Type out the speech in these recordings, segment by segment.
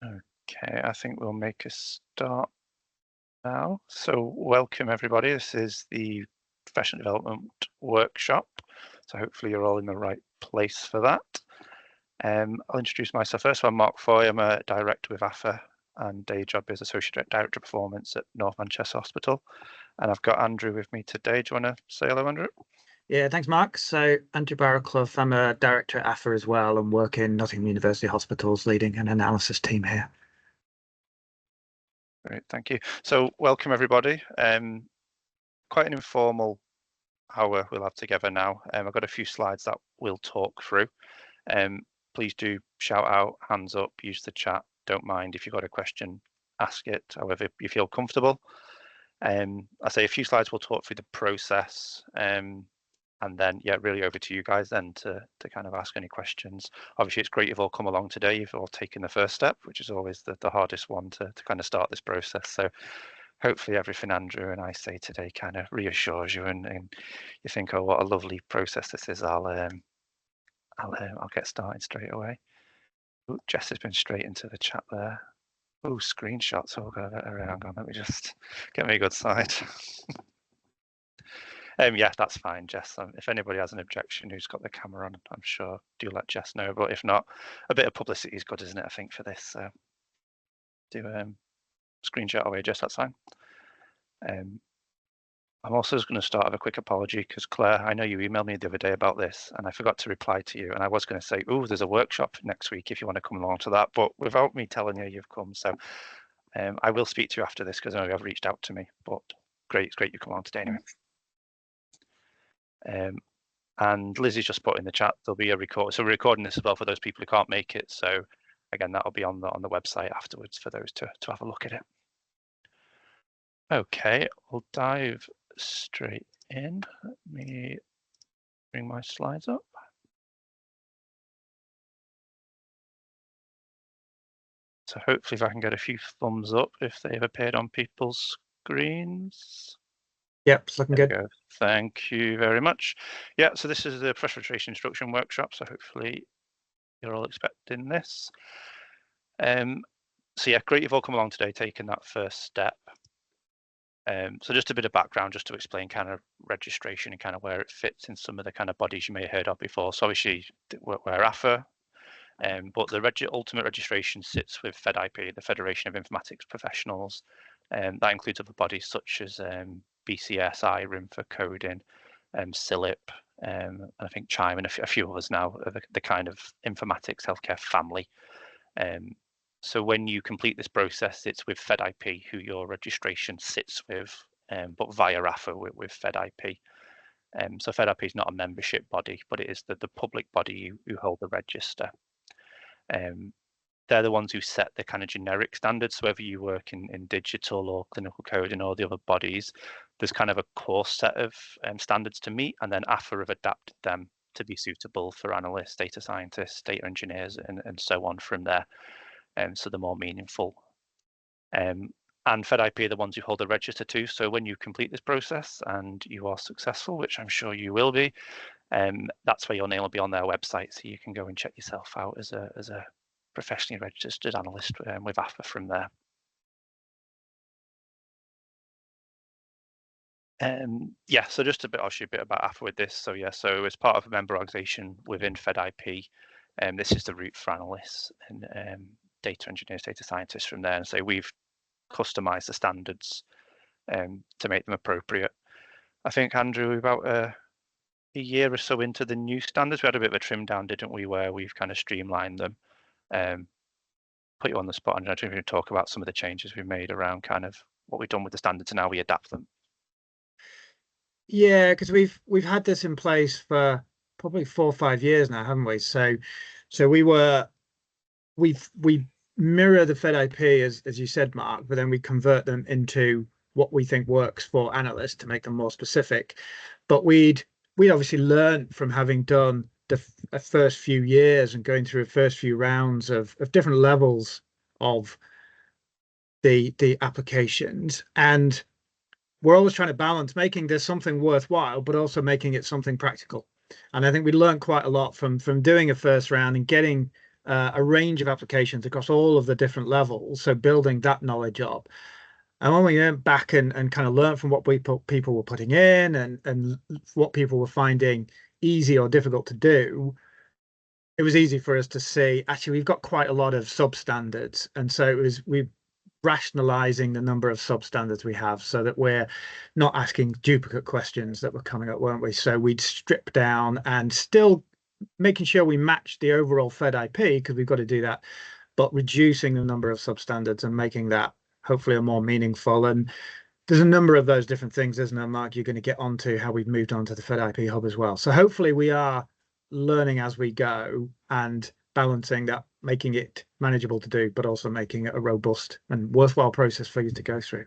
Okay, I think we'll make a start now. So welcome everybody. This is the Professional Development Workshop. So hopefully you're all in the right place for that. I'll introduce myself first. I'm Mark Foy. I'm a director with AFA and day job is Associate Director of Performance at North Manchester Hospital. And I've got Andrew with me today. Do you want to say hello, Andrew? Yeah, thanks, Mark. So, Andrew Barrowclough, I'm a director at AFA as well and work in Nottingham University Hospitals, leading an analysis team here. Great, thank you. So, welcome everybody. Quite an informal hour we'll have together now. I've got a few slides that we'll talk through. Please do shout out, hands up, use the chat. Don't mind if you've got a question, ask it however you feel comfortable. I say a few slides we'll talk through the process. And then, yeah, really over to you guys then to kind of ask any questions. Obviously, it's great you've all come along today. You've all taken the first step, which is always the hardest one to kind of start this process. So hopefully everything Andrew and I say today kind of reassures you and you think, oh, what a lovely process this is. I'll get started straight away. Ooh, Jess has been straight into the chat there. Oh, screenshots. Oh, hang on, let me just get me a good side. Yeah, that's fine, Jess. If anybody has an objection who's got the camera on, I'm sure do let Jess know. But if not, a bit of publicity is good, isn't it? I think for this. So do screenshot away, Jess. That's fine. I'm also just going to start with a quick apology because Claire, I know you emailed me the other day about this, and I forgot to reply to you. And I was going to say, oh, there's a workshop next week if you want to come along to that, but without me telling you, you've come. So I will speak to you after this because I know you have reached out to me. But great, it's great you come along today anyway. And Lizzie's just put in the chat there'll be a record. So we're recording this as well for those people who can't make it. So again, that'll be on the website afterwards for those to have a look at it. Okay, we'll dive straight in. Let me bring my slides up. So hopefully if I can get a few thumbs up if they've appeared on people's screens. Yep, it's looking good. Thank you very much. Yeah, so this is the Professional Registration Instruction Workshop. So hopefully you're all expecting this. So yeah, great you've all come along today, taking that first step. So just a bit of background, just to explain kind of registration and kind of where it fits in some of the kind of bodies you may have heard of before. So obviously we're AFA, but the ultimate registration sits with FedIP, the Federation of Informatics Professionals. That includes other bodies such as BCS, IRIM for coding, CILIP, and I think CHIME and a few others now, the kind of informatics healthcare family. So when you complete this process, it's with FedIP who your registration sits with, but via AFA with FedIP. So FedIP is not a membership body, but it is the public body who hold the register. They're the ones who set the kind of generic standards. So whether you work in digital or clinical coding or the other bodies, there's kind of a core set of standards to meet, and then AFA have adapted them to be suitable for analysts, data scientists, data engineers, and so on from there. So they're more meaningful. And FedIP are the ones who hold the register too. So when you complete this process and you are successful, which I'm sure you will be, that's where your name will be on their website. So you can go and check yourself out as a professionally registered analyst with AFA from there. Yeah, so just a bit, I'll show you a bit about AFA with this. So yeah, so as part of a member organization within FedIP, this is the route for analysts and data engineers, data scientists from there. And so we've customized the standards to make them appropriate. I think, Andrew, about a year or so into the new standards, we had a bit of a trim down, didn't we, where we've kind of streamlined them. Put you on the spot, and I don't even talk about some of the changes we've made around kind of what we've done with the standards and how we adapt them. Yeah, because we've had this in place for probably 4 or 5 years now, haven't we? So we mirror the FedIP as you said, Mark, but then we convert them into what we think works for analysts to make them more specific. But we obviously learned from having done the first few years and going through the first few rounds of different levels of the applications, and we're always trying to balance making this something worthwhile, but also making it something practical. And I think we learned quite a lot from doing a first round and getting a range of applications across all of the different levels. So building that knowledge up. And when we went back and kind of learned from what people were putting in and what people were finding easy or difficult to do, it was easy for us to see, actually, we've got quite a lot of substandards. And so we rationalizing the number of substandards we have so that we're not asking duplicate questions that were coming up, weren't we? So we'd strip down and still making sure we match the overall Fed IP, because we've got to do that, but reducing the number of substandards and making that hopefully a more meaningful. And there's a number of those different things, isn't there, Mark? You're going to get onto how we've moved on to the Fed IP hub as well. So hopefully we are learning as we go and balancing that, making it manageable to do, but also making it a robust and worthwhile process for you to go through.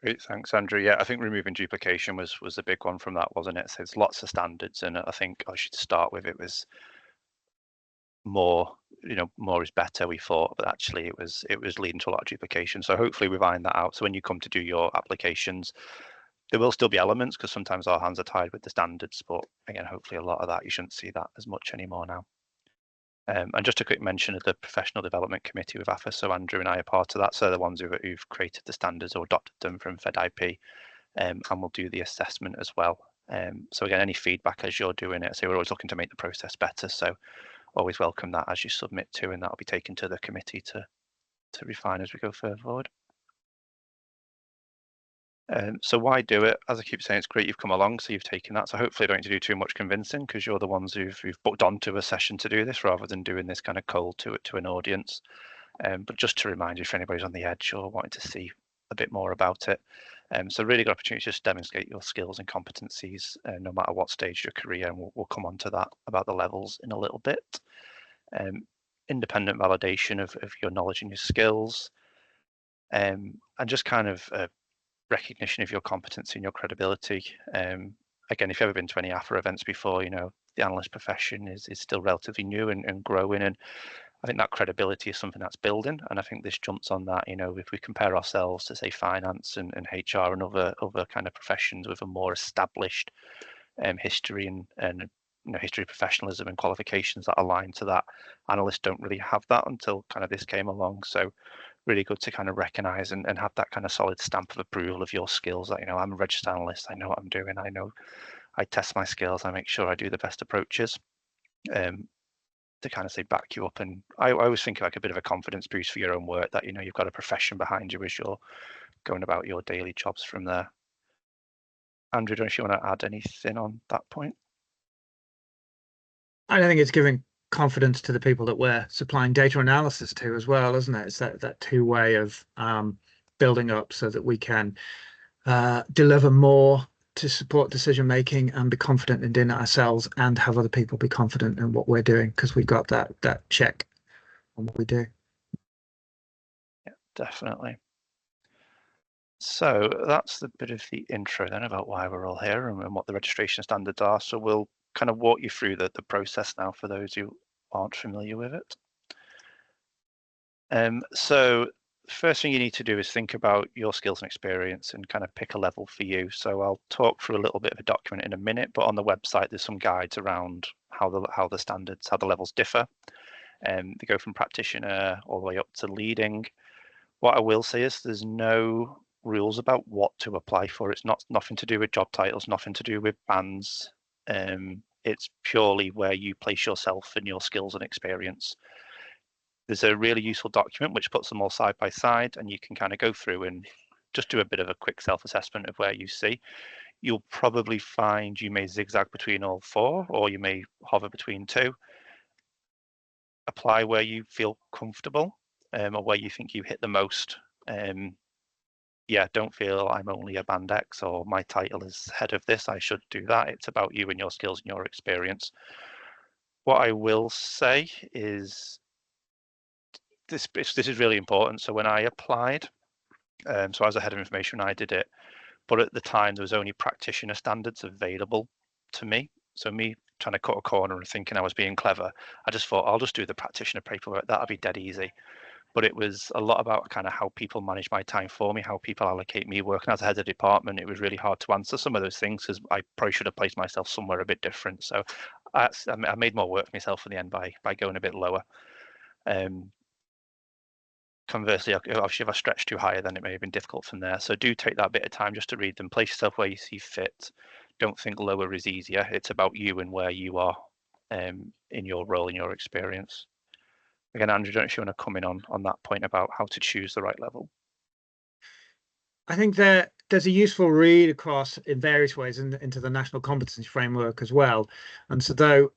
Great, thanks, Andrew. Yeah, I think removing duplication was the big one from that, wasn't it? So there's lots of standards, and I think I should start with it was more, more is better, we thought, but actually it was leading to a lot of duplication. So hopefully we've ironed that out. So when you come to do your applications, there will still be elements, because sometimes our hands are tied with the standards, but again, hopefully a lot of that, you shouldn't see that as much anymore now. And just a quick mention of the Professional Development Committee with AFA. So Andrew and I are part of that. So they're the ones who've created the standards or adopted them from FedIP, and we'll do the assessment as well. So again, any feedback as you're doing it, so we're always looking to make the process better. So always welcome that as you submit to, and that'll be taken to the committee to refine as we go further forward. So why do it? As I keep saying, it's great you've come along, so you've taken that. So hopefully I don't need to do too much convincing, because you're the ones who've booked onto a session to do this, rather than doing this kind of cold to an audience. But just to remind you, if anybody's on the edge or wanting to see a bit more about it, so really good opportunity to just demonstrate your skills and competencies, no matter what stage of your career, and we'll come on to that about the levels in a little bit. Independent validation of your knowledge and your skills, and just kind of recognition of your competency and your credibility. Again, if you've ever been to any AFA events before, the analyst profession is still relatively new and growing, and I think that credibility is something that's building, and I think this jumps on that. If we compare ourselves to, say, finance and HR and other kind of professions with a more established history and history of professionalism and qualifications that align to that, analysts don't really have that until kind of this came along. So really good to kind of recognize and have that kind of solid stamp of approval of your skills, that I'm a registered analyst, I know what I'm doing, I test my skills, I make sure I do the best approaches, to kind of say back you up. And I always think like a bit of a confidence boost for your own work, that you've got a profession behind you as you're going about your daily jobs from there. Andrew, don't you want to add anything on that point? I think it's giving confidence to the people that we're supplying data analysis to as well, isn't it? It's that two-way of building up so that we can deliver more to support decision making and be confident in doing it ourselves, and have other people be confident in what we're doing, because we've got that check on what we do. Yeah, definitely. So that's the bit of the intro then about why we're all here and what the registration standards are. So we'll kind of walk you through the process now for those who aren't familiar with it. So first thing you need to do is think about your skills and experience and kind of pick a level for you. So I'll talk through a little bit of a document in a minute, but on the website there's some guides around how the standards, how the levels differ. They go from practitioner all the way up to leading. What I will say is there's no rules about what to apply for. It's nothing to do with job titles, nothing to do with bands. It's purely where you place yourself and your skills and experience. There's a really useful document which puts them all side by side, and you can kind of go through and just do a bit of a quick self-assessment of where you see. You'll probably find you may zigzag between all four, or you may hover between two. Apply where you feel comfortable, or where you think you hit the most. Yeah, don't feel I'm only a band X, or my title is head of this, I should do that. It's about you and your skills and your experience. What I will say is this is really important. So when I applied, so as a head of information, I did it, but at the time there was only practitioner standards available to me. So me trying to cut a corner and thinking I was being clever, I just thought I'll just do the practitioner paperwork, that'll be dead easy. But it was a lot about kind of how people manage my time for me, how people allocate me. Working as a head of department, it was really hard to answer some of those things, because I probably should have placed myself somewhere a bit different. So I made more work for myself in the end by going a bit lower. Conversely, obviously, if I stretch too high, then it may have been difficult from there. So do take that bit of time just to read them. Place yourself where you see fit. Don't think lower is easier. It's about you and where you are in your role, in your experience. Again, Andrew, don't know if you want to come in on that point about how to choose the right level. I think there's a useful read across in various ways into the National Competency Framework as well. And so though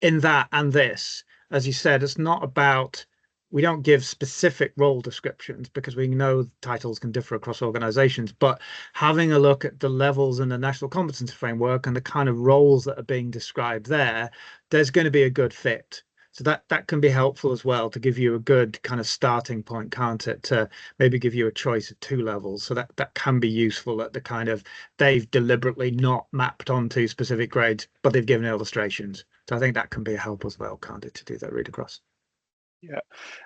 in that and this, as you said, it's not about, we don't give specific role descriptions because we know titles can differ across organizations, but having a look at the levels in the National Competency Framework and the kind of roles that are being described there, there's going to be a good fit. So that can be helpful as well to give you a good kind of starting point, can't it? To maybe give you a choice of 2 levels. So that can be useful at the kind of, they've deliberately not mapped onto specific grades, but they've given illustrations. So I think that can be a help as well, can't it, to do that read across? Yeah,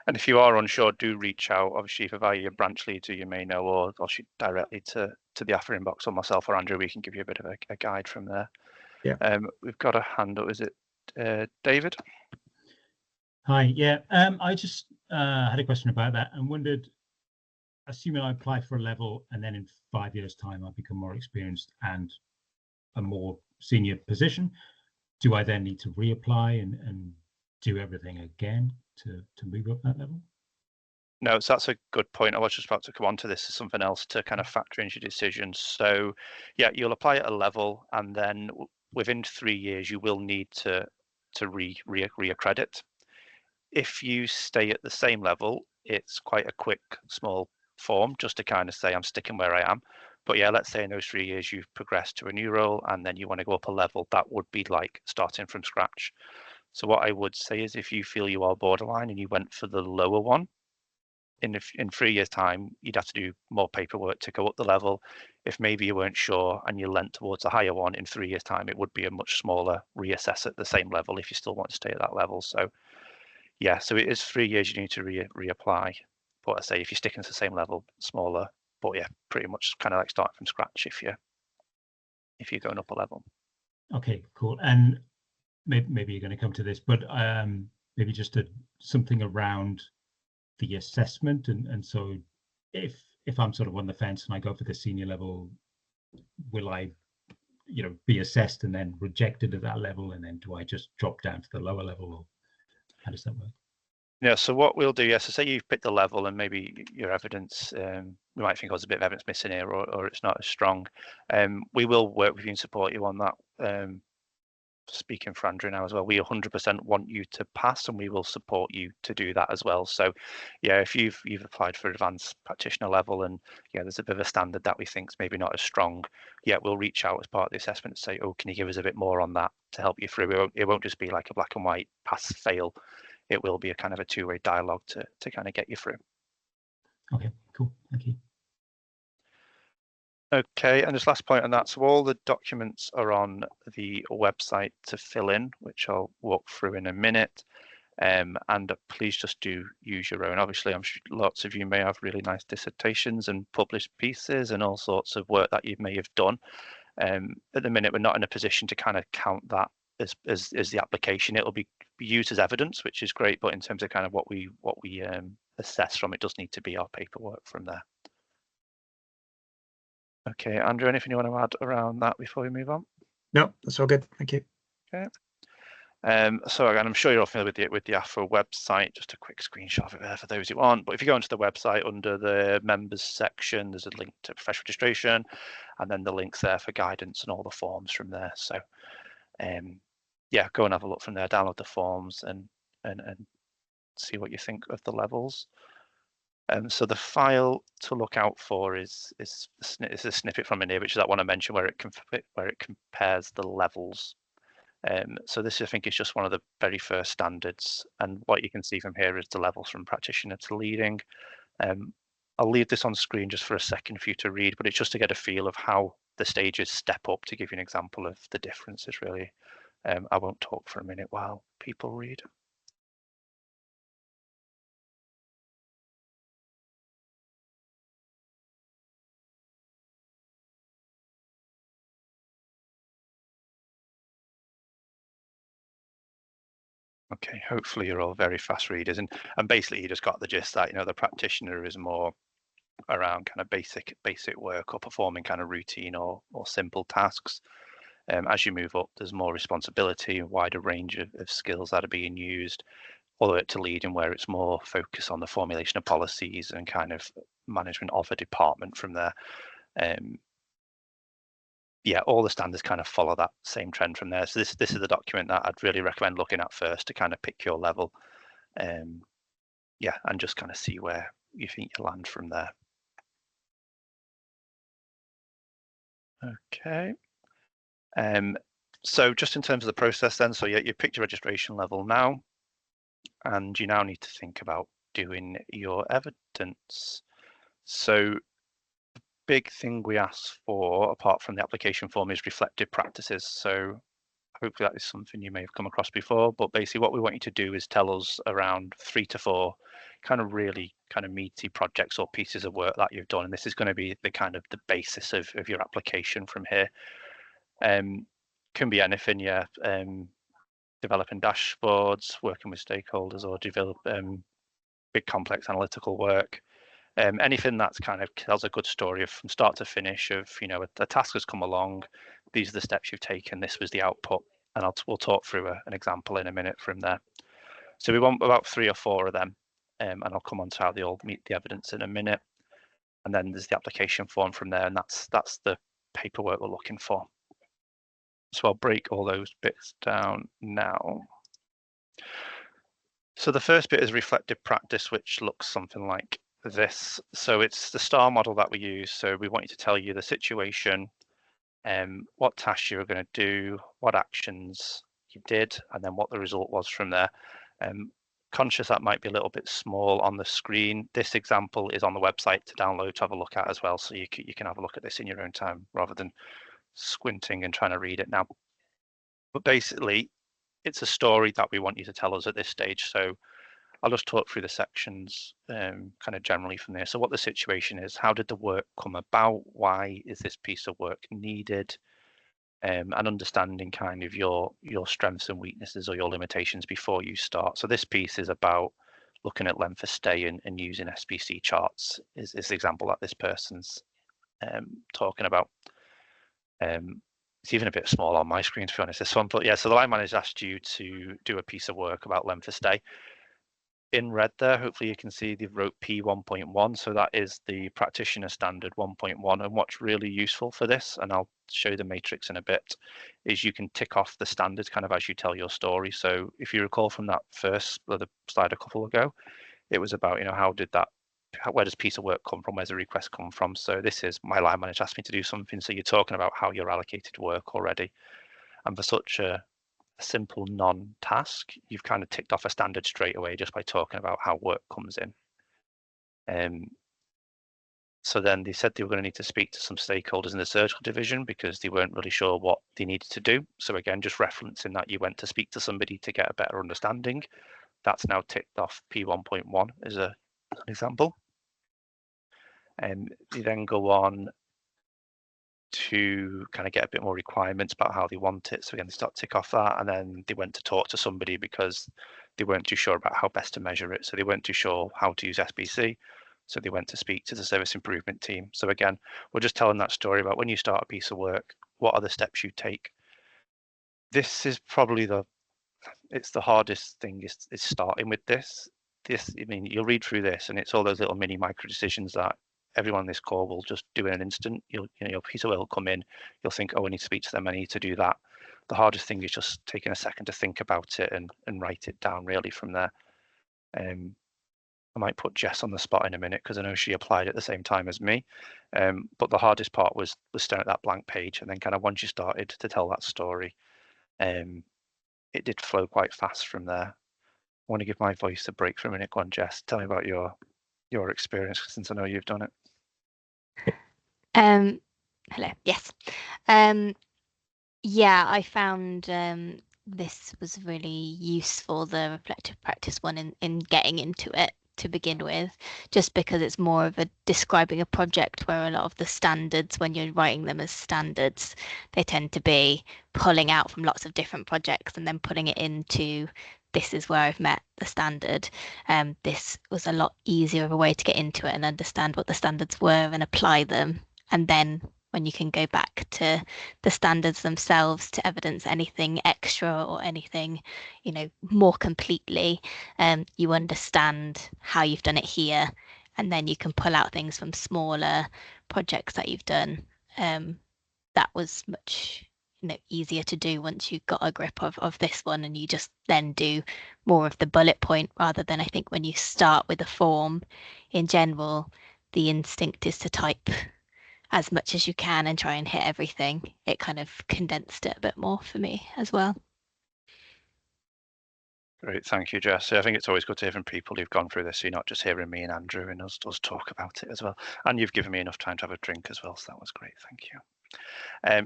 and if you are unsure, do reach out. Obviously, if via your branch leads who you may know, or shoot directly to the AFA inbox, or myself or Andrew, we can give you a bit of a guide from there. Yeah. We've got a hand up. Is it David? Hi. Yeah. I just had a question about that and wondered, assuming I apply for a level and then in 5 years' time I become more experienced and a more senior position, do I then need to reapply and do everything again to move up that level? No, so that's a good point. I was just about to come on to this as something else to kind of factor into your decisions. So, yeah, you'll apply at a level, and then within 3 years, you will need to reaccredit. If you stay at the same level, it's quite a quick, small form just to kind of say I'm sticking where I am. But yeah, let's say in those 3 years you've progressed to a new role and then you want to go up a level, that would be like starting from scratch. So what I would say is if you feel you are borderline and you went for the lower one, in 3 years' time, you'd have to do more paperwork to go up the level. If maybe you weren't sure and you leant towards a higher one, in 3 years' time, it would be a much smaller reassess at the same level if you still want to stay at that level. So yeah, so it is 3 years you need to reapply. But I say if you're sticking to the same level, smaller, but yeah, pretty much kind of like starting from scratch if you're going up a level. Okay, cool. And maybe you're going to come to this, but maybe just something around the assessment. And so if I'm sort of on the fence and I go for the senior level, will I, be assessed and then rejected at that level? And then do I just drop down to the lower level? Or how does that work? Yeah, so what we'll do, so say you've picked the level and maybe your evidence, we might think there's a bit of evidence missing here or it's not as strong. We will work with you and support you on that. Speaking for Andrew now as well, we 100% want you to pass and we will support you to do that as well. So yeah, if you've applied for advanced practitioner level and yeah, there's a bit of a standard that we think is maybe not as strong, yeah, we'll reach out as part of the assessment and say, oh, can you give us a bit more on that to help you through? It won't just be like a black and white pass fail. It will be a kind of a two-way dialogue to kind of get you through. Okay, cool. Thank you. Okay, and this last point on that, so all the documents are on the website to fill in, which I'll walk through in a minute. And please just do use your own. Obviously, I'm sure lots of you may have really nice dissertations and published pieces and all sorts of work that you may have done. At the minute, we're not in a position to kind of count that as the application. It'll be used as evidence, which is great, but in terms of kind of what we assess from, it does need to be our paperwork from there. Okay, Andrew, anything you want to add around that before we move on? No, that's all good. Thank you. Okay. So again, I'm sure you're all familiar with the AFA website. Just a quick screenshot of it there for those who aren't. But if you go into the website under the members section, there's a link to professional registration, and then the links there for guidance and all the forms from there. So yeah, go and have a look from there. Download the forms and see what you think of the levels. So the file to look out for is a snippet from in here, which is that one I mentioned where it compares the levels. So this, I think, is just one of the very first standards. And what you can see from here is the levels from practitioner to leading. I'll leave this on screen just for a second for you to read, but it's just to get a feel of how the stages step up to give you an example of the differences, really. I won't talk for a minute while people read. Okay, hopefully you're all very fast readers, and basically you just got the gist that, you know, the practitioner is more around kind of basic work or performing kind of routine or simple tasks. As you move up, there's more responsibility, a wider range of skills that are being used, all the way up to leading, where it's more focus on the formulation of policies and kind of management of a department from there. Yeah, all the standards kind of follow that same trend from there. So this is the document that I'd really recommend looking at first to kind of pick your level. Yeah, and just kind of see where you think you land from there. Okay. So just in terms of the process then, so you picked your registration level now, and you now need to think about doing your evidence. So the big thing we ask for, apart from the application form, is reflective practices. So hopefully that is something you may have come across before, but basically what we want you to do is tell us around 3 to 4 kind of really kind of meaty projects or pieces of work that you've done. And this is going to be the kind of the basis of your application from here. Can be anything, yeah. Developing dashboards, working with stakeholders, or develop big complex analytical work. Anything that's kind of tells a good story of from start to finish of, you know, a task has come along, these are the steps you've taken, this was the output, and we'll talk through an example in a minute from there. So we want about 3 or 4 of them, and I'll come on to how they all meet the evidence in a minute. And then there's the application form from there, and that's the paperwork we're looking for. So I'll break all those bits down now. So the first bit is reflective practice, which looks something like this. So it's the STAR model that we use. So we want you to tell you the situation, what tasks you were going to do, what actions you did, and then what the result was from there. Conscious that might be a little bit small on the screen. This example is on the website to download to have a look at as well. So you can have a look at this in your own time rather than squinting and trying to read it now. But basically, it's a story that we want you to tell us at this stage. So I'll just talk through the sections kind of generally from there. So what the situation is, how did the work come about? Why is this piece of work needed? And understanding kind of your strengths and weaknesses or your limitations before you start. So this piece is about looking at length of stay and using SPC charts is the example that this person's talking about. It's even a bit small on my screen, to be honest, this one. But yeah, so the line manager asked you to do a piece of work about length of stay. In red there, hopefully you can see they've wrote P1.1. So that is the practitioner standard 1.1. And what's really useful for this, and I'll show you the matrix in a bit, is you can tick off the standards kind of as you tell your story. So if you recall from that first the slide a couple ago, it was about, you know, where does piece of work come from? Where's the request come from? So this is my line manager asked me to do something. So you're talking about how you're allocated work already. And for such a simple non-task, you've kind of ticked off a standard straight away just by talking about how work comes in. So then they said they were going to need to speak to some stakeholders in the surgical division because they weren't really sure what they needed to do. So again, just referencing that you went to speak to somebody to get a better understanding. That's now ticked off P1.1 as an example. They then go on to kind of get a bit more requirements about how they want it. So again, they start to tick off that, and then they went to talk to somebody because they weren't too sure about how best to measure it. So they weren't too sure how to use SPC. So they went to speak to the service improvement team. So again, we're just telling that story about when you start a piece of work, what are the steps you take? This is probably the hardest thing is starting with this. I mean, you'll read through this and it's all those little mini micro decisions that everyone on this call will just do in an instant. Your piece of work will come in, you'll think, oh, I need to speak to them, I need to do that. The hardest thing is just taking a second to think about it and write it down really from there. I might put Jess on the spot in a minute because I know she applied at the same time as me. But the hardest part was staring at that blank page, and then kind of once you started to tell that story, it did flow quite fast from there. I want to give my voice a break for a minute. Go on, Jess, tell me about your experience since I know you've done it. Hello. Yes. Yeah, I found this was really useful, the reflective practice one, in getting into it to begin with, just because it's more of a describing a project, where a lot of the standards, when you're writing them as standards, they tend to be pulling out from lots of different projects and then putting it into this is where I've met the standard. This was a lot easier of a way to get into it and understand what the standards were and apply them. And then when you can go back to the standards themselves to evidence anything extra or anything, you know, more completely, you understand how you've done it here, and then you can pull out things from smaller projects that you've done. That was much, you know, easier to do once you got a grip of this one, and you just then do more of the bullet point rather than, I think when you start with a form in general, the instinct is to type as much as you can and try and hit everything. It kind of condensed it a bit more for me as well. Great, thank you, Jess. I think it's always good to hear from people who've gone through this, so you're not just hearing me and Andrew and us talk about it as well. And you've given me enough time to have a drink as well, so that was great, thank you.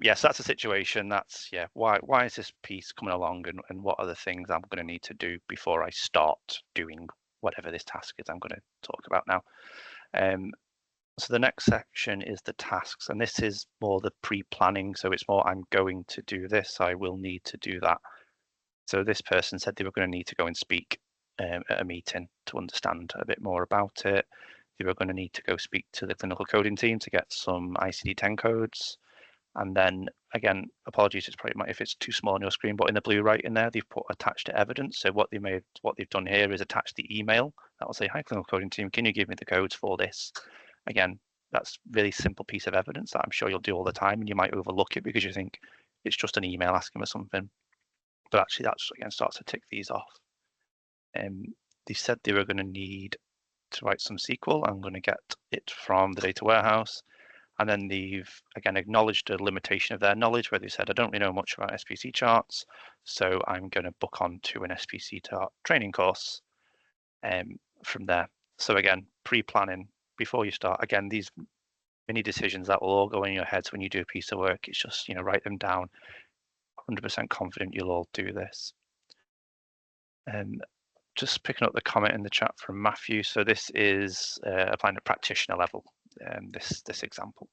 Yes, that's a situation. That's, yeah, why is this piece coming along, and what are the things I'm going to need to do before I start doing whatever this task is I'm going to talk about now. So the next section is the tasks, and this is more the pre-planning. So it's more, I'm going to do this, I will need to do that. So this person said they were going to need to go and speak at a meeting to understand a bit more about it. They were going to need to go speak to the clinical coding team to get some ICD-10 codes. And then again, apologies, it's probably if it's too small on your screen, but in the blue right in there, they've put attached to evidence. So what they've done here is attach the email that will say, "Hi, clinical coding team, can you give me the codes for this?" Again, that's a really simple piece of evidence that I'm sure you'll do all the time, and you might overlook it because you think it's just an email asking for something. But actually, that's again starts to tick these off. They said they were going to need to write some SQL. I'm going to get it from the data warehouse. And then they've again acknowledged a limitation of their knowledge, where they said, I don't really know much about SPC charts, so I'm going to book on to an SPC chart training course from there. So again, pre-planning before you start. Again, these mini decisions that will all go in your heads when you do a piece of work. It's just, you know, write them down. 100% confident you'll all do this. Just picking up the comment in the chat from Matthew. So this is applying at practitioner level, this example.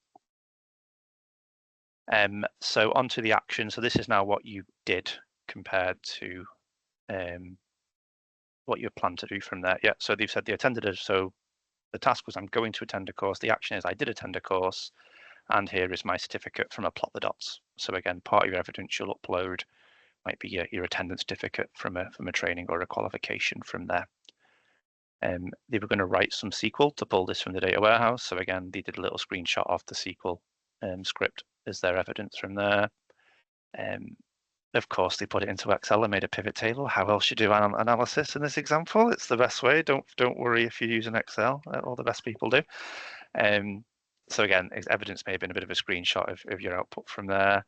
So onto the action. So this is now what you did compared to what you plan to do from there. Yeah, so they've said they attended it. So the task was, I'm going to attend a course. The action is, I did attend a course, and here is my certificate from a Plot the Dots. So again, part of your evidence you'll upload might be your attendance certificate from a training or a qualification from there. They were going to write some SQL to pull this from the data warehouse. So again, they did a little screenshot of the SQL script as their evidence from there. Of course, they put it into Excel and made a pivot table. How else you do analysis in this example? It's the best way. Don't worry if you're using Excel. All the best people do. So again, evidence may have been a bit of a screenshot of your output from there.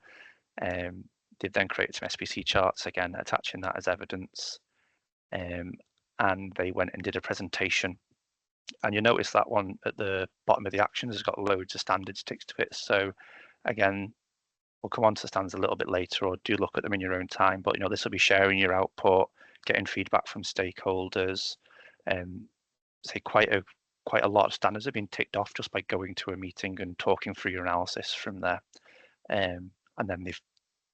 They've then created some SPC charts, again, attaching that as evidence. And they went and did a presentation. And you notice that one at the bottom of the actions has got loads of standards ticked to it. So again, we'll come on to standards a little bit later, or do look at them in your own time. But, you know, this will be sharing your output, getting feedback from stakeholders. Say quite a lot of standards have been ticked off just by going to a meeting and talking through your analysis from there. And then they've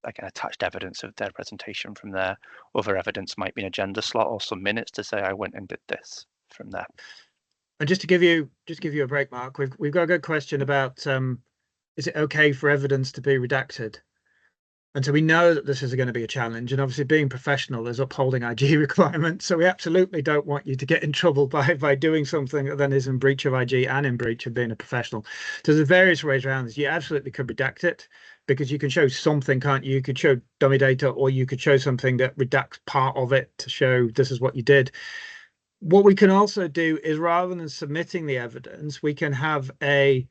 again attached evidence of their presentation from there. Other evidence might be an agenda slot or some minutes to say, I went and did this from there. And just to give you a break, Mark, we've got a good question about is it okay for evidence to be redacted? And so we know that this is going to be a challenge, and obviously being professional is upholding IG requirements. So we absolutely don't want you to get in trouble by doing something that then is in breach of IG and in breach of being a professional. So there's various ways around this. You absolutely could redact it, because you can show something, can't you? You could show dummy data, or you could show something that redacts part of it to show this is what you did. What we can also do is, rather than submitting the evidence, we can have a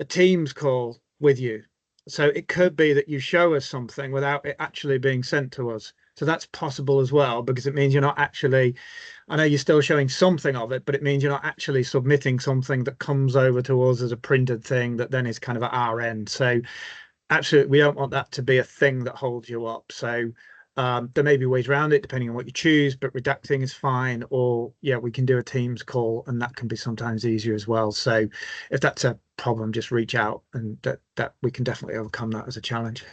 Teams call with you. So it could be that you show us something without it actually being sent to us. So that's possible as well, because it means you're not actually, I know you're still showing something of it, but it means you're not actually submitting something that comes over to us as a printed thing that then is kind of at our end. So absolutely, we don't want that to be a thing that holds you up. So there may be ways around it depending on what you choose, but redacting is fine. Or yeah, we can do a Teams call, and that can be sometimes easier as well. So if that's a problem, just reach out, and that we can definitely overcome that as a challenge.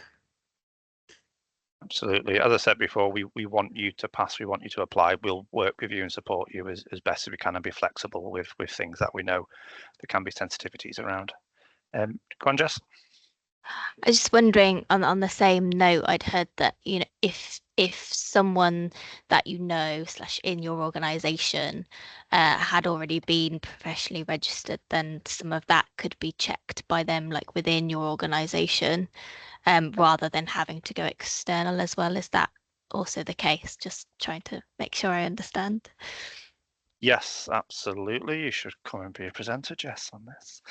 Absolutely. As I said before, we want you to pass, we want you to apply. We'll work with you and support you as best as we can and be flexible with things that we know there can be sensitivities around. Go on, Jess. I was just wondering on the same note, I'd heard that, you know, if someone that you know / in your organization had already been professionally registered, then some of that could be checked by them like within your organization, rather than having to go external as well. Is that also the case? Just trying to make sure I understand. Yes, absolutely. You should come and be a presenter, Jess, on this.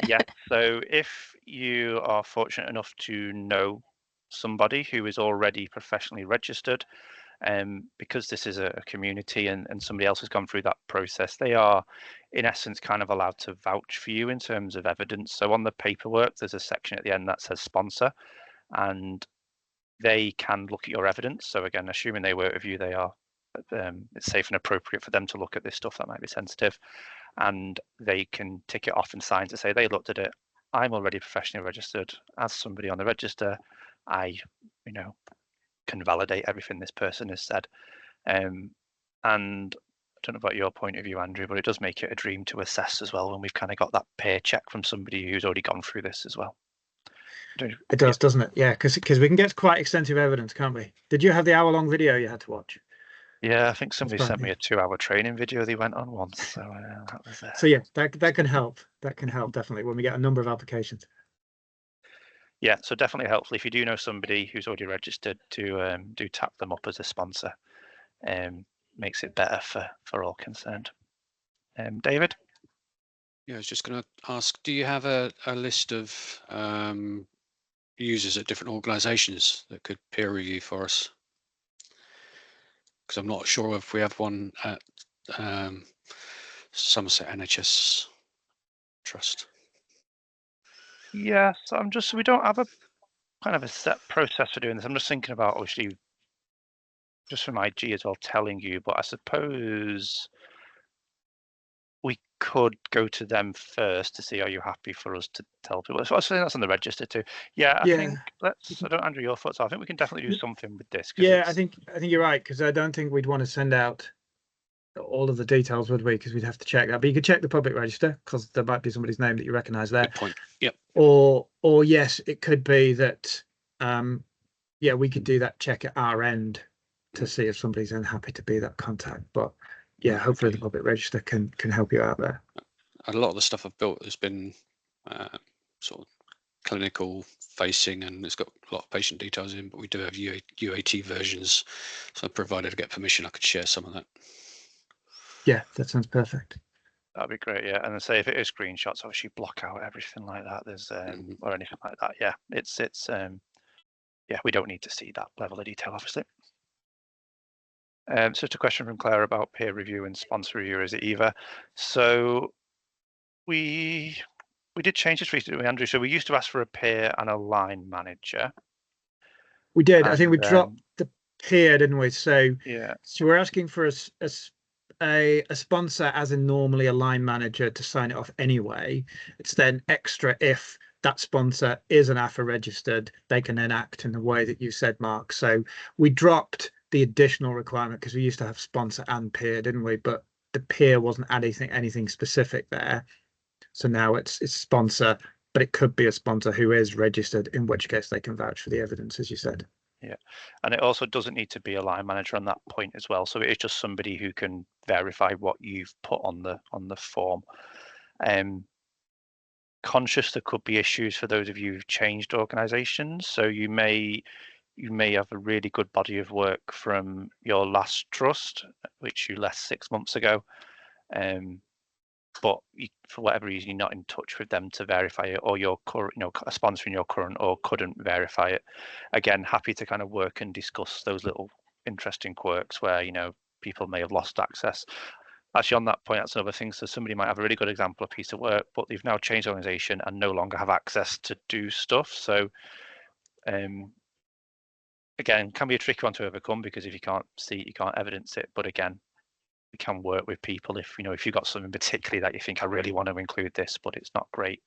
Yeah, so if you are fortunate enough to know somebody who is already professionally registered, because this is a community and somebody else has gone through that process, they are in essence kind of allowed to vouch for you in terms of evidence. So on the paperwork, there's a section at the end that says sponsor, and they can look at your evidence. So again, assuming they work with you, they are it's safe and appropriate for them to look at this stuff that might be sensitive, and they can tick it off and sign to say they looked at it. I'm already professionally registered as somebody on the register. I, you know, can validate everything this person has said. And I don't know about your point of view, Andrew, but it does make it a dream to assess as well when we've kind of got that peer check from somebody who's already gone through this as well. It does, doesn't it? Yeah, because we can get quite extensive evidence, can't we? Did you have the hour-long video you had to watch? Yeah, I think somebody sent me a 2-hour training video they went on once. So that was So yeah, that can help. That can help definitely when we get a number of applications. Yeah, so definitely helpful if you do know somebody who's already registered to do tap them up as a sponsor. Makes it better for all concerned. David? Yeah, I was just going to ask, do you have a list of users at different organisations that could peer review for us? Because I'm not sure if we have one at Somerset NHS Trust. Yeah, so we don't have a kind of a set process for doing this. I'm just thinking about obviously just from IG as well telling you, but I suppose we could go to them first to see, are you happy for us to tell people? So I think that's on the register too. Yeah, I think I don't, Andrew, your thoughts. I think we can definitely do something with this. Yeah, I think you're right, because I don't think we'd want to send out all of the details, would we? Because we'd have to check that. But you could check the public register because there might be somebody's name that you recognise there. Good point. Yep. Or yes, it could be that yeah, we could do that check at our end to see if somebody's unhappy to be that contact. But yeah, hopefully the public register can help you out there. A lot of the stuff I've built has been sort of clinical facing, and it's got a lot of patient details in, but we do have UAT versions. So provided I get permission, I could share some of that. Yeah, that sounds perfect. That'd be great. Yeah, and then say if it is screenshots, obviously block out everything like that. There's or anything like that. Yeah, it's yeah, we don't need to see that level of detail, obviously. So just a question from Claire about peer review and sponsor review. Is it either? So we did change this recently, Andrew. So we used to ask for a peer and a line manager. We did. I think we dropped the peer, didn't we? So yeah. So we're asking for a sponsor as in normally a line manager to sign it off anyway. It's then extra if that sponsor is an AFA registered, they can then act in the way that you said, Mark. So we dropped the additional requirement because we used to have sponsor and peer, didn't we? But the peer wasn't anything specific there. So now it's sponsor, but it could be a sponsor who is registered, in which case they can vouch for the evidence, as you said. Yeah, and it also doesn't need to be a line manager on that point as well. So it is just somebody who can verify what you've put on the form. Conscious there could be issues for those of you who've changed organisations. So you may have a really good body of work from your last trust, which you left 6 months ago, but for whatever reason you're not in touch with them to verify it, or your current, a sponsor in your current or couldn't verify it. Again, happy to kind of work and discuss those little interesting quirks where people may have lost access. Actually, on that point, that's another thing. So somebody might have a really good example of piece of work, but they've now changed organization and no longer have access to do stuff. So again, can be a tricky one to overcome, because if you can't see it, you can't evidence it. But again, we can work with people if you've got something particularly that you think, I really want to include this, but it's not great.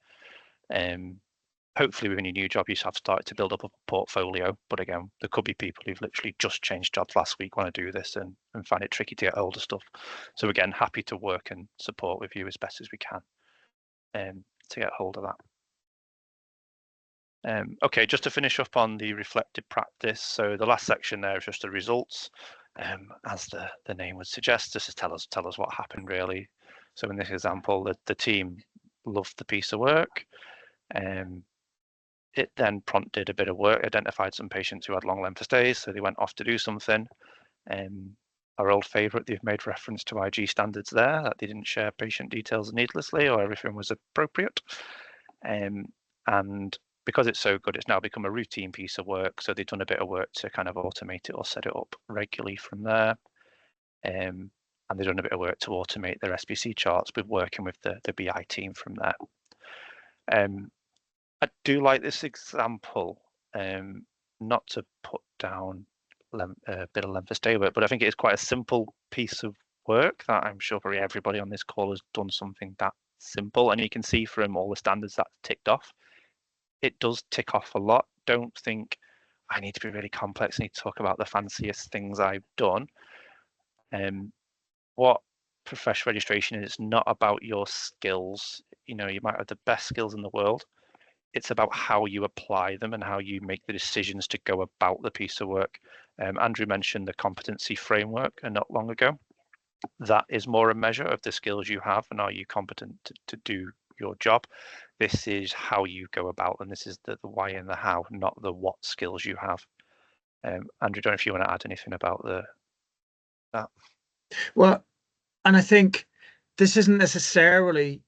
hopefully within your new job, you have started to build up a portfolio. But again, there could be people who've literally just changed jobs last week, want to do this and find it tricky to get older stuff. So again, happy to work and support with you as best as we can to get hold of that. Okay, just to finish up on the reflected practice. So the last section there is just the results. As the name would suggest, just to tell us what happened really. So in this example, the team loved the piece of work. It then prompted a bit of work, identified some patients who had long length of stays, so they went off to do something. Our old favourite, they've made reference to IG standards there, that they didn't share patient details needlessly or everything was appropriate. And because it's so good, it's now become a routine piece of work. So they've done a bit of work to kind of automate it or set it up regularly from there. And they've done a bit of work to automate their SPC charts with working with the BI team from there. I do like this example, not to put down a bit of length of stay work, but I think it is quite a simple piece of work that I'm sure probably everybody on this call has done something that simple. And you can see from all the standards that's ticked off, it does tick off a lot. Don't think I need to be really complex, I need to talk about the fanciest things I've done. What professional registration is not about your skills. You know, you might have the best skills in the world. It's about how you apply them and how you make the decisions to go about the piece of work. Andrew mentioned the competency framework not long ago. That is more a measure of the skills you have and are you competent to do your job. This is how you go about them. This is the why and the how, not the what skills you have. Andrew, I don't know if you want to add anything about that. Well, and I think this isn't necessarily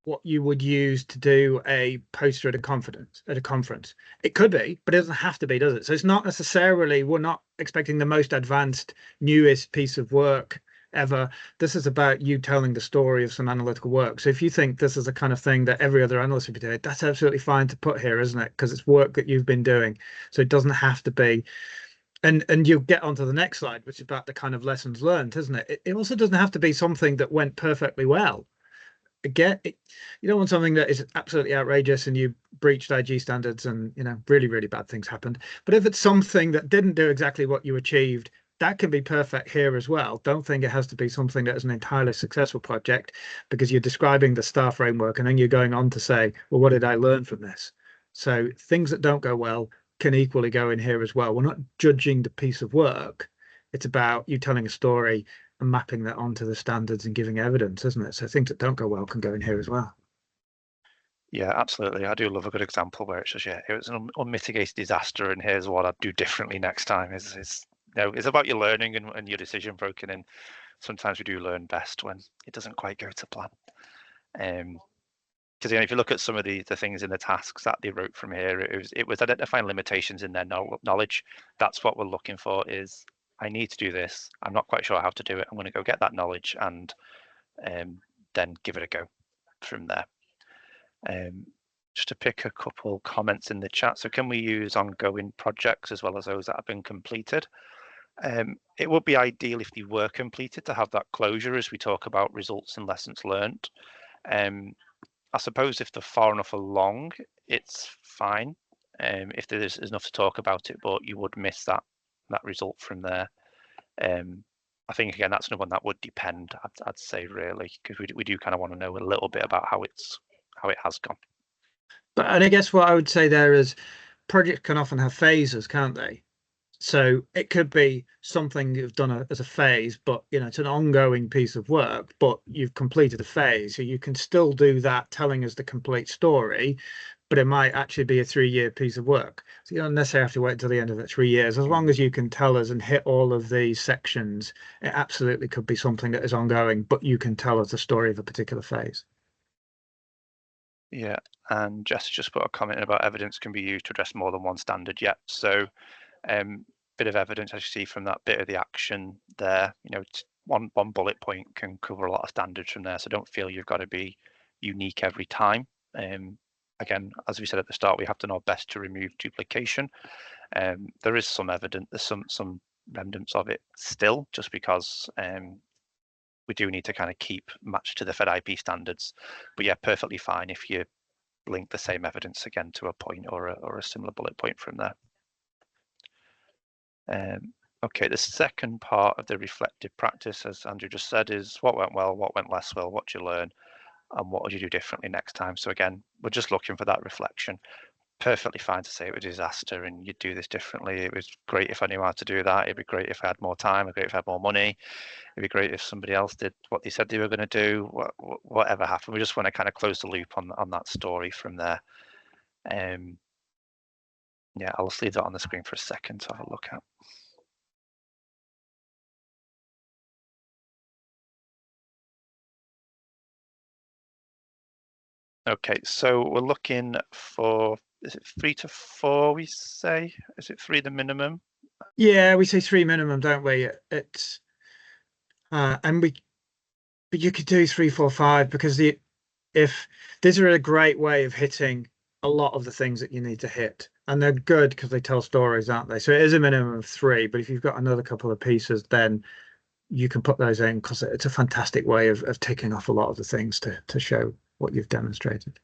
what you would use to do a poster at a conference. It could be, but it doesn't have to be, does it? So it's not necessarily, we're not expecting the most advanced, newest piece of work ever. This is about you telling the story of some analytical work. So if you think this is the kind of thing that every other analyst would be doing, that's absolutely fine to put here, isn't it? Because it's work that you've been doing. So it doesn't have to be. And you'll get onto the next slide, which is about the kind of lessons learned, isn't it? It also doesn't have to be something that went perfectly well. Again, you don't want something that is absolutely outrageous and you breached IG standards and, you know, really, really bad things happened. But if it's something that didn't do exactly what you achieved, that can be perfect here as well. Don't think it has to be something that is an entirely successful project, because you're describing the STAR framework and then you're going on to say, well, what did I learn from this? So things that don't go well can equally go in here as well. We're not judging the piece of work. It's about you telling a story and mapping that onto the standards and giving evidence, isn't it? So things that don't go well can go in here as well. Yeah, absolutely. I do love a good example where it's just, yeah, it was an unmitigated disaster and here's what I'd do differently next time. It's about your learning and your decision making, and sometimes we do learn best when it doesn't quite go to plan. Because if you look at some of the things in the tasks that they wrote from here, it was identifying limitations in their knowledge. That's what we're looking for, is I need to do this. I'm not quite sure how to do it. I'm going to go get that knowledge and then give it a go from there. Just to pick a couple comments in the chat. So can we use ongoing projects as well as those that have been completed? It would be ideal if they were completed to have that closure as we talk about results and lessons learned. I suppose if they're far enough along, it's fine. If there's enough to talk about it, but you would miss that result from there. I think again that's another one that would depend. I'd say really, because we do kind of want to know a little bit about how it has gone. And I guess what I would say there is projects can often have phases, can't they? So it could be something you've done as a phase, but you know it's an ongoing piece of work, but you've completed a phase. So you can still do that, telling us the complete story, but it might actually be a 3-year piece of work. So you don't necessarily have to wait until the end of it, 3 years. As long as you can tell us and hit all of these sections, it absolutely could be something that is ongoing, but you can tell us the story of a particular phase. Yeah, and Jess just put a comment about evidence can be used to address more than one standard yet. So bit of evidence, as you see from that bit of the action there, you know, one bullet point can cover a lot of standards from there. So don't feel you've got to be unique every time. Again, as we said at the start, we have done our best to remove duplication. There is some evidence, there's some remnants of it still, just because we do need to kind of keep matched to the FedIP standards. But yeah, perfectly fine if you're link the same evidence again to a point or a similar bullet point from there. Okay, the second part of the reflective practice, as Andrew just said, is what went well, what went less well, what did you learn, and what would you do differently next time? So again, we're just looking for that reflection. Perfectly fine to say it was a disaster and you'd do this differently. It was great if I knew how to do that. It'd be great if I had more time. It'd be great if I had more money. It'd be great if somebody else did what they said they were going to do. Whatever happened, we just want to kind of close the loop on that story from there. Yeah, I'll just leave that on the screen for a second to have a look at. Okay, so we're looking for, is it 3 to 4 we say? Is it 3 the minimum? Yeah, we say 3 minimum, don't we? It's but you could do 3, 4, 5 because if these are a great way of hitting a lot of the things that you need to hit, and they're good because they tell stories, aren't they? So it is a minimum of 3, but if you've got another couple of pieces, then you can put those in because it's a fantastic way of ticking off a lot of the things to show what you've demonstrated.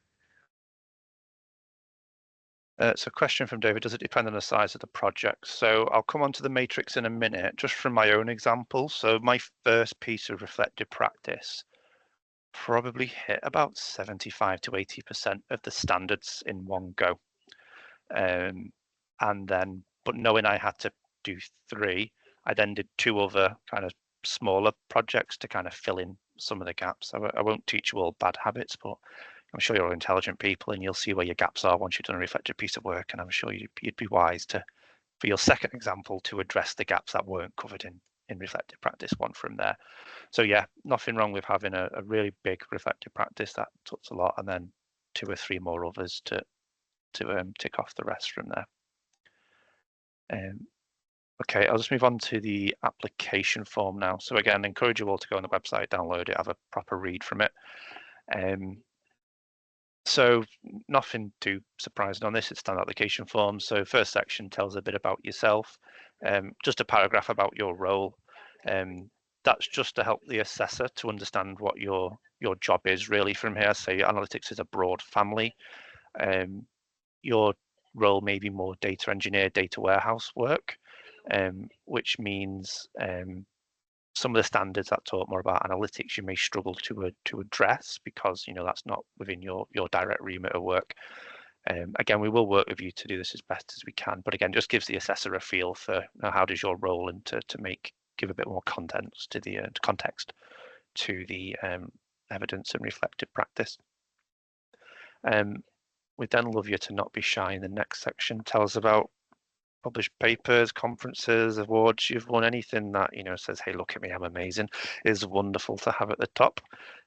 So question from David, does it depend on the size of the project? So I'll come on to the matrix in a minute, just from my own example. So my first piece of reflective practice probably hit about 75 to 80% of the standards in one go. And then, but knowing I had to do 3, I then did 2 other kind of smaller projects to kind of fill in some of the gaps. I won't teach you all bad habits, but I'm sure you're all intelligent people and you'll see where your gaps are once you've done a reflective piece of work. And I'm sure you'd be wise to, for your second example, to address the gaps that weren't covered in reflective practice 1 from there. So yeah, nothing wrong with having a really big reflective practice that touches a lot, and then 2 or 3 more others to tick off the rest from there. Okay, I'll just move on to the application form now. So again, encourage you all to go on the website, download it, have a proper read from it. So nothing too surprising on this, it's standard application form. So first section tells a bit about yourself, just a paragraph about your role. That's just to help the assessor to understand what your job is really from here. So analytics is a broad family. Your role may be more data engineer, data warehouse work, which means some of the standards that talk more about analytics you may struggle to address because that's not within your direct remit of work. Again, we will work with you to do this as best as we can, but again, just gives the assessor a feel for how does your role and to give a bit more context to the evidence and reflective practice. We'd then love you to not be shy in the next section. Tell us about published papers, conferences, awards you've won. Anything that says, hey, look at me, I'm amazing, is wonderful to have at the top.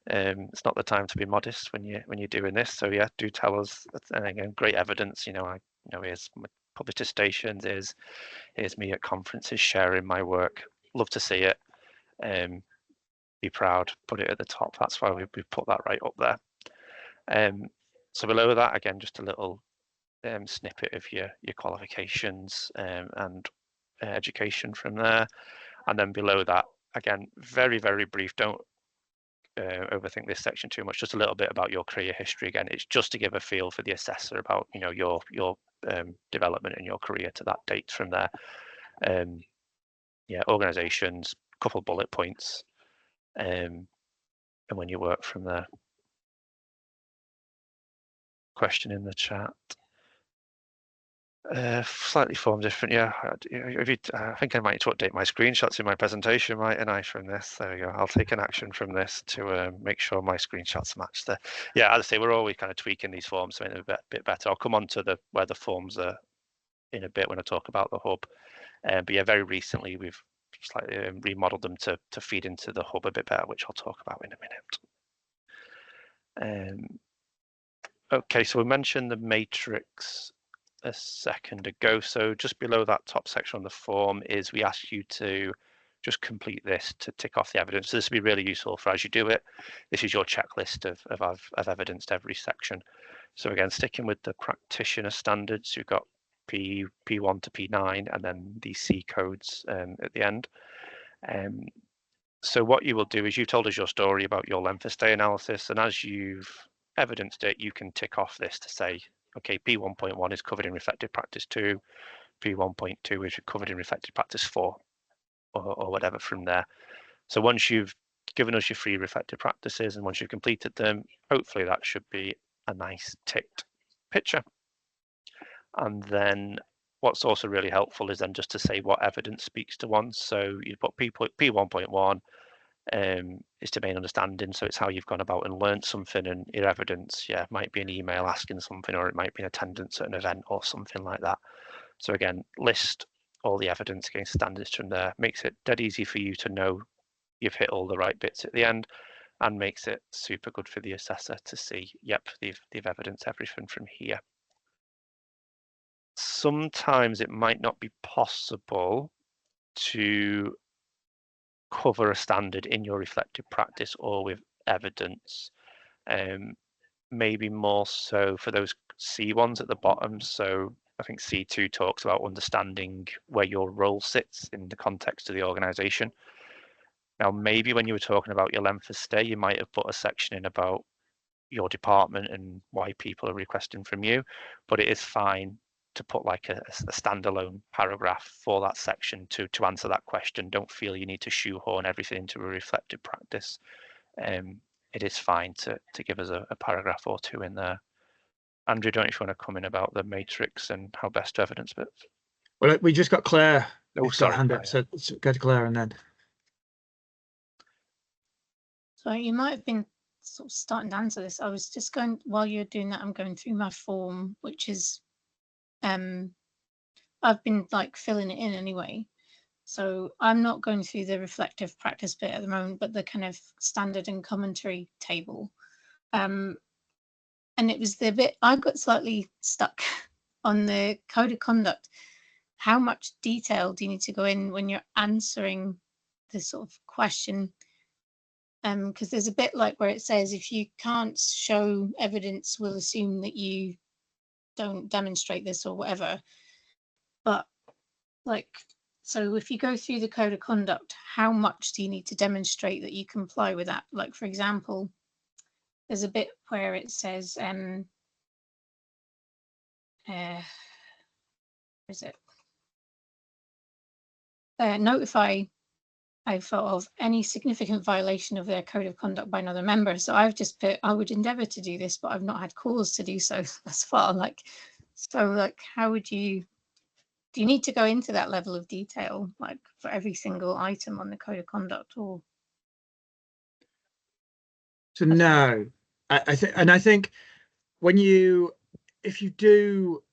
It's not the time to be modest when you're doing this. So yeah, do tell us. And again, great evidence. Here's my published stations, here's me at conferences sharing my work. Love to see it. Be proud, put it at the top. That's why we put that right up there. So below that, again, just a little snippet of your qualifications and education from there. And then below that, again, very, very brief. Don't overthink this section too much. Just a little bit about your career history. Again, it's just to give a feel for the assessor about your development in your career to that date from there. Yeah, organizations, couple bullet points, and when you work from there. Question in the chat. Slightly form different, yeah. I think I might need to update my screenshots in my presentation, mightn't I, from this? There we go. I'll take an action from this to make sure my screenshots match the. Yeah, as I say, we're always kind of tweaking these forms to make them a bit better. I'll come on to where the forms are in a bit when I talk about the hub. But yeah, very recently we've slightly remodeled them to feed into the hub a bit better, which I'll talk about in a minute. Okay, so we mentioned the matrix a second ago. So just below that top section on the form is we ask you to just complete this to tick off the evidence. So this will be really useful for as you do it. This is your checklist of evidenced every section. So again, sticking with the practitioner standards, you've got P1 to P9 and then the C codes at the end. So what you will do is you've told us your story about your length of stay analysis, and as you've evidence that you can tick off this to say, okay, P1.1 is covered in reflective practice 2, P1.2 is covered in reflective practice 4, or whatever from there. So once you've given us your free reflective practices and once you've completed them, hopefully that should be a nice ticked picture. And then what's also really helpful is then just to say what evidence speaks to one. So you put P1.1 is to main understanding, so it's how you've gone about and learned something, and your evidence, yeah, might be an email asking something, or it might be an attendance at an event or something like that. So again, list all the evidence against standards from there, makes it dead easy for you to know you've hit all the right bits at the end, and makes it super good for the assessor to see, yep, they've evidenced everything from here. Sometimes it might not be possible to cover a standard in your reflective practice or with evidence. Maybe more so for those C ones at the bottom. So I think C2 talks about understanding where your role sits in the context of the organization. Now, maybe when you were talking about your length of stay, you might have put a section in about your department and why people are requesting from you, but it is fine to put like a standalone paragraph for that section to answer that question. Don't feel you need to shoehorn everything into a reflective practice. It is fine to give us a paragraph or two in there. Andrew, don't you want to come in about the matrix and how best to evidence bits? Well, we just got Claire. Oh, sorry. Hand up, so go to Claire and then. So you might have been sort of starting to answer this. I was just going, while you're doing that, I'm going through my form, which is, I've been like filling it in anyway. So I'm not going through the reflective practice bit at the moment, but the kind of standard and commentary table. And it was the bit I got slightly stuck on the code of conduct. How much detail do you need to go in when you're answering this sort of question? Because there's a bit like where it says, if you can't show evidence, we'll assume that you don't demonstrate this or whatever. But like, so if you go through the code of conduct, how much do you need to demonstrate that you comply with that? Like, for example, there's a bit where it says, where is it? Notify of any significant violation of their code of conduct by another member. So I've just put, I would endeavour to do this, but I've not had cause to do so thus far. Like, so like, how would you, do you need to go into that level of detail, like for every single item on the code of conduct, or? So no, I think when you, if you do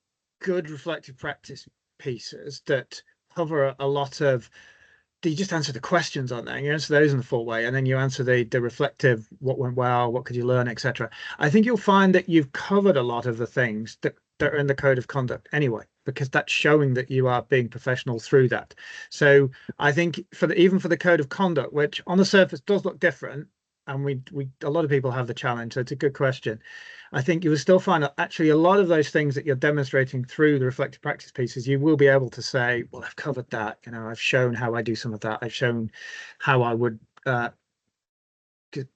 good reflective practice pieces that cover a lot of, you just answer the questions on there, you answer those in the full way, and then you answer the reflective, what went well, what could you learn, etc. I think you'll find that you've covered a lot of the things that are in the code of conduct anyway, because that's showing that you are being professional through that. So I think for even for the code of conduct, which on the surface does look different, and we a lot of people have the challenge, so it's a good question. I think you will still find that actually a lot of those things that you're demonstrating through the reflective practice pieces, you will be able to say, well, I've covered that, you know, I've shown how I do some of that, I've shown how I would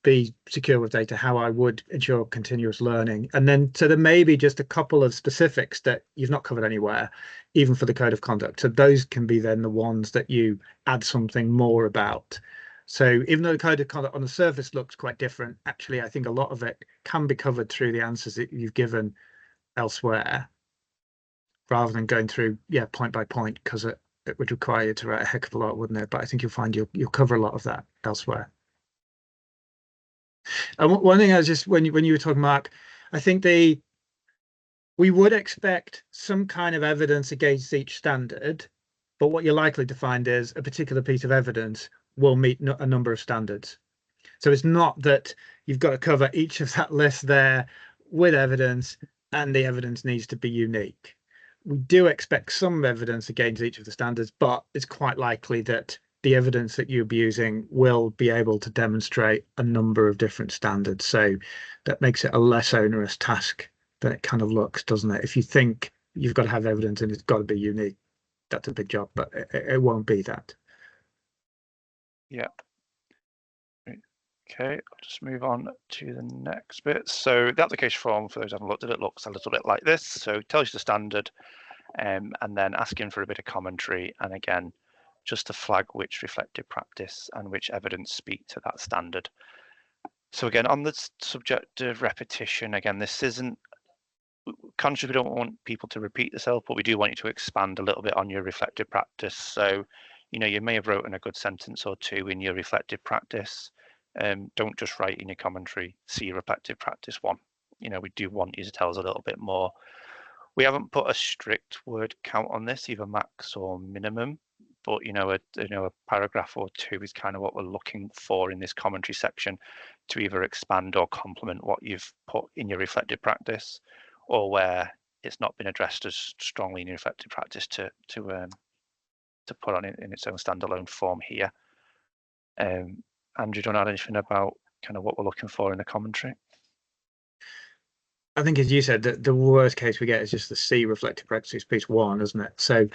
be secure with data, how I would ensure continuous learning. And then so there may be just a couple of specifics that you've not covered anywhere, even for the code of conduct. So those can be then the ones that you add something more about. So even though the code of conduct on the surface looks quite different, actually, I think a lot of it can be covered through the answers that you've given elsewhere, rather than going through, point by point, because it would require you to write a heck of a lot, wouldn't it? But I think you'll find you'll cover a lot of that elsewhere. And one thing I was just, when you were talking, Mark, I think we would expect some kind of evidence against each standard, but what you're likely to find is a particular piece of evidence will meet a number of standards. So it's not that you've got to cover each of that list there with evidence, and the evidence needs to be unique. We do expect some evidence against each of the standards, but it's quite likely that the evidence that you'll be using will be able to demonstrate a number of different standards. So that makes it a less onerous task than it kind of looks, doesn't it? If you think you've got to have evidence and it's got to be unique, that's a big job, but it won't be that. Yeah. Okay, I'll just move on to the next bit. So the application form, for those who haven't looked at it, looks a little bit like this. So it tells you the standard, and then asking for a bit of commentary, and again, just to flag which reflective practice and which evidence speak to that standard. So again, on the subject of repetition, again, this isn't conscious, we don't want people to repeat themselves, but we do want you to expand a little bit on your reflective practice. So, you may have written a good sentence or two in your reflective practice. Don't just write in your commentary, see your reflective practice one. We do want you to tell us a little bit more. We haven't put a strict word count on this, either max or minimum, but a paragraph or two is kind of what we're looking for in this commentary section to either expand or complement what you've put in your reflective practice, or where it's not been addressed as strongly in your reflective practice to put on it in its own standalone form here. Andrew, do you want to add anything about kind of what we're looking for in the commentary? I think, as you said, the worst case we get is just the C reflective practices piece 1, isn't it? So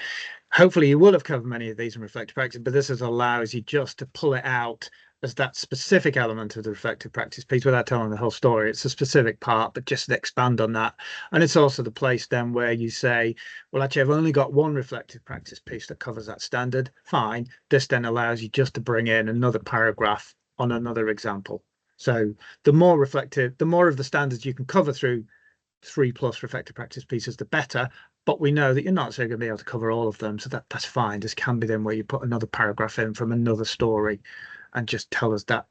hopefully you will have covered many of these in reflective practice, but this allows you just to pull it out as that specific element of the reflective practice piece without telling the whole story. It's a specific part, but just to expand on that. And it's also the place then where you say, well, actually, I've only got one reflective practice piece that covers that standard. Fine. This then allows you just to bring in another paragraph on another example. So the more reflective, the more of the standards you can cover through 3+ reflective practice pieces, the better. But we know that you're not going to be able to cover all of them, so that's fine. This can be then where you put another paragraph in from another story and just tell us that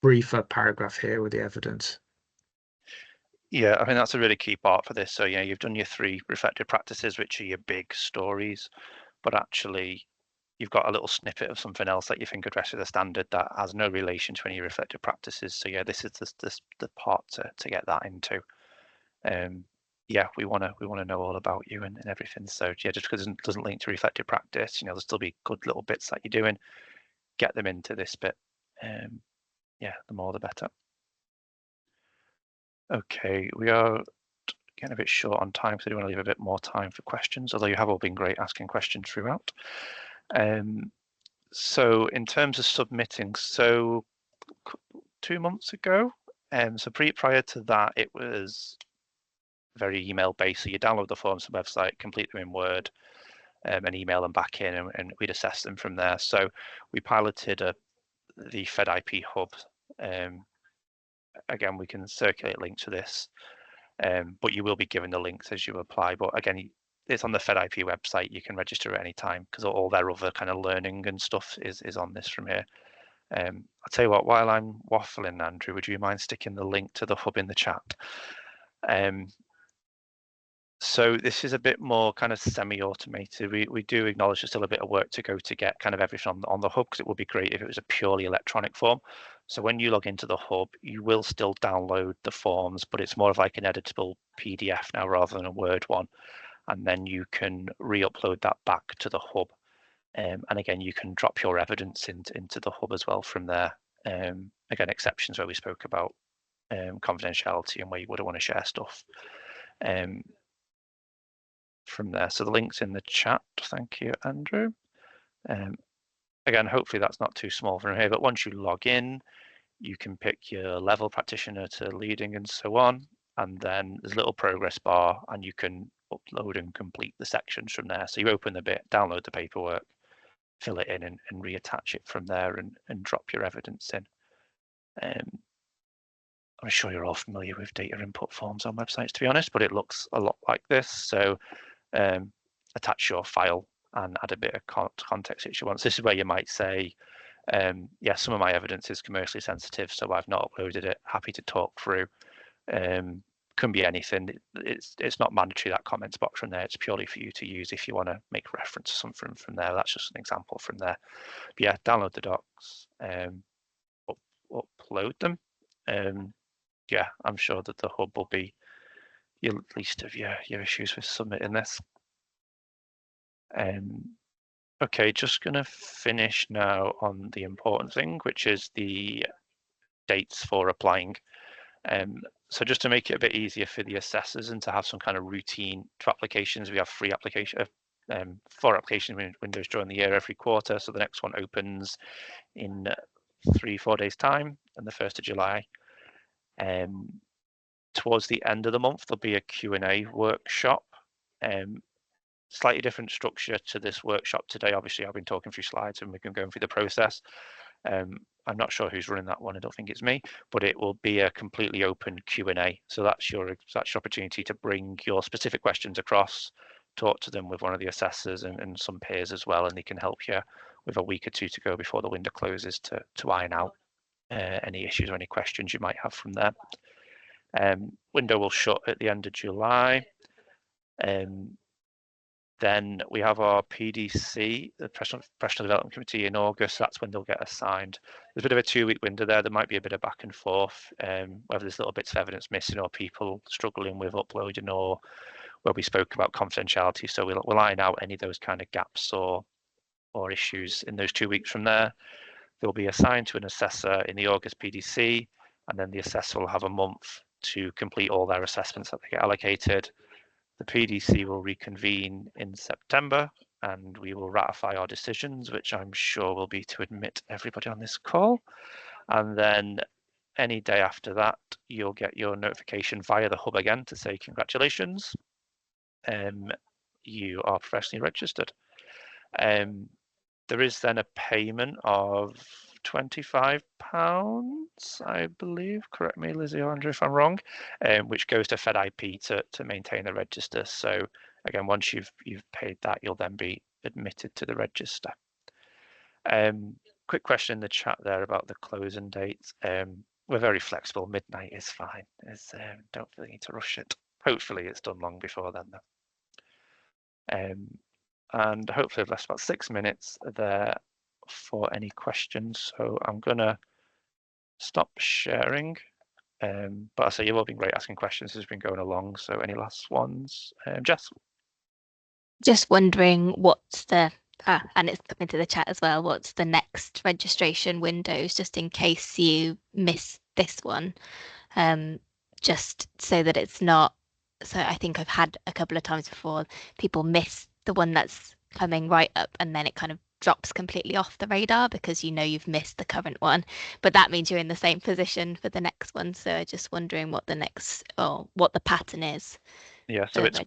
briefer paragraph here with the evidence. Yeah, I think that's a really key part for this. So you've done your 3 reflective practices, which are your big stories, but actually you've got a little snippet of something else that you think addresses the standard that has no relation to any reflective practices. So this is the part to get that into. We want to know all about you and everything. So just because it doesn't link to reflective practice, there'll still be good little bits that you're doing. Get them into this bit. The more the better. Okay, we are getting a bit short on time, so I do want to leave a bit more time for questions, although you have all been great asking questions throughout. So in terms of submitting, so 2 months ago, so prior to that, it was very email based. So you download the forms from the website, complete them in Word, and email them back in, and we'd assess them from there. So we piloted the FedIP hub. Again, we can circulate links to this, but you will be given the links as you apply. But again, it's on the FedIP website. You can register at any time because all their other kind of learning and stuff is on this from here. I'll tell you what, while I'm waffling, Andrew, would you mind sticking the link to the hub in the chat? So this is a bit more kind of semi-automated. We do acknowledge there's still a bit of work to go to get kind of everything on the hub, because it would be great if it was a purely electronic form. So when you log into the hub, you will still download the forms, but it's more of like an editable PDF now rather than a Word one. And then you can re-upload that back to the hub. And again, you can drop your evidence into the hub as well from there. Again, exceptions where we spoke about confidentiality and where you wouldn't want to share stuff. From there. So the link's in the chat. Thank you, Andrew. Again, hopefully that's not too small from here, but once you log in, you can pick your level practitioner to leading and so on. And then there's a little progress bar and you can upload and complete the sections from there. So you open the bit, download the paperwork, fill it in and reattach it from there and drop your evidence in. I'm sure you're all familiar with data input forms on websites, to be honest, but it looks a lot like this. So attach your file and add a bit of context if you want. So this is where you might say, some of my evidence is commercially sensitive, so I've not uploaded it. Happy to talk through. Can be anything. It's not mandatory, that comments box from there. It's purely for you to use if you want to make reference to something from there. That's just an example from there. But download the docs, upload them. I'm sure that the hub will be your least of your issues with submitting this. Okay, just going to finish now on the important thing, which is the dates for applying. So just to make it a bit easier for the assessors and to have some kind of routine to applications, we have 4 application windows during the year every quarter. So the next one opens in 3-4 days time. and the 1st of July. Towards the end of the month, there'll be a Q&A workshop. Slightly different structure to this workshop today. Obviously, I've been talking through slides and we've been going through the process. I'm not sure who's running that one. I don't think it's me, but it will be a completely open Q&A. So that's your opportunity to bring your specific questions across, talk to them with one of the assessors and some peers as well, and they can help you with a week or two to go before the window closes to iron out any issues or any questions you might have from there. Window will shut at the end of July. Then we have our PDC, the Professional Development Committee, in August. That's when they'll get assigned. There's a bit of a 2-week window there. There might be a bit of back and forth, whether there's little bits of evidence missing or people struggling with uploading, or where we spoke about confidentiality. So we'll iron out any of those kind of gaps or issues in those 2 weeks from there. They'll be assigned to an assessor in the August PDC, and then the assessor will have a month to complete all their assessments that they get allocated. The PDC will reconvene in September, and we will ratify our decisions, which I'm sure will be to admit everybody on this call. And then any day after that, you'll get your notification via the hub again to say congratulations, you are professionally registered. There is then a payment of £25, I believe. Correct me, Lizzie or Andrew, if I'm wrong, which goes to FedIP to maintain the register. So again, once you've paid that, you'll then be admitted to the register. Quick question in the chat there about the closing dates. We're very flexible. Midnight is fine. Don't really need to rush it. Hopefully, it's done long before then, though. And hopefully, I've left about 6 minutes there for any questions. So I'm gonna stop sharing. But I say you've all been great asking questions as we've been going along. So any last ones, Jess? Just wondering what's the and it's coming to the chat as well. What's the next registration windows, just in case you miss this one, just so that it's not. So I think I've had a couple of times before people miss the one that's coming right up, and then it kind of drops completely off the radar because you know you've missed the current one, but that means you're in the same position for the next one. So just wondering what the next, or what the pattern is. Yeah, so it's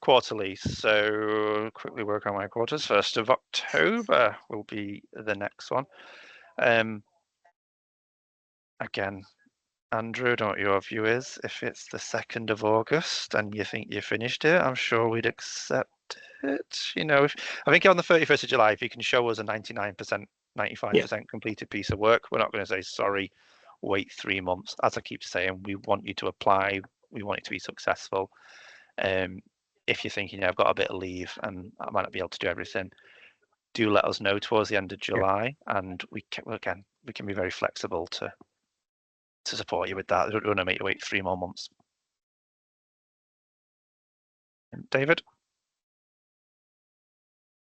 quarterly. So quickly work on my quarters. 1st of October will be the next one. Again, Andrew, I don't know what your view is. If it's the 2nd of August and you think you finished it, I'm sure we'd accept it. You know, I think on the 31st of July, if you can show us a 99%, 95% completed piece of work, we're not going to say, sorry, wait 3 months. As I keep saying, we want you to apply. We want it to be successful. If you're thinking, I've got a bit of leave and I might not be able to do everything, do let us know towards the end of July, and we can be very flexible to support you with that. We don't want to make you wait 3 more months. David?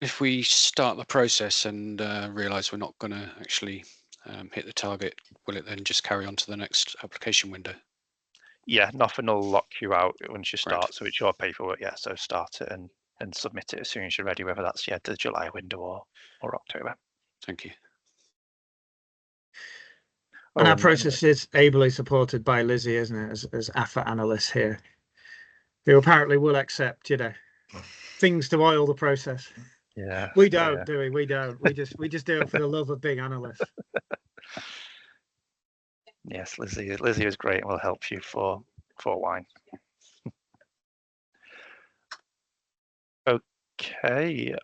If we start the process and realise we're not going to actually hit the target, will it then just carry on to the next application window? Yeah, nothing will lock you out once you start. Right. So it's your paperwork. Yeah, so start it and submit it as soon as you're ready, whether that's the July window or October. Thank you. And our process is ably supported by Lizzie, isn't it, as AFA analyst here, who apparently will accept, things to oil the process. Yeah. We don't, do we? We don't. We just do it for the love of being analysts. Yes, Lizzie is great and will help you for wine. Okay.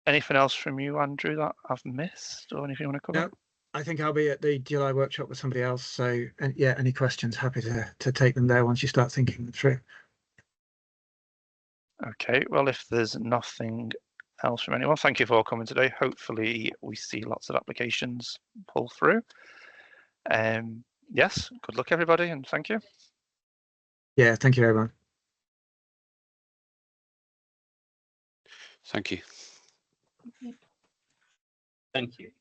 Anything else from you, Andrew, that I've missed, or anything you want to cover? No, I think I'll be at the July workshop with somebody else. So, and yeah, any questions, happy to take them there once you start thinking them through. Okay, well, if there's nothing else from anyone, thank you for coming today. Hopefully we see lots of applications pull through. Yes, good luck everybody, and thank you. Yeah, thank you everyone. Thank you. Thank you.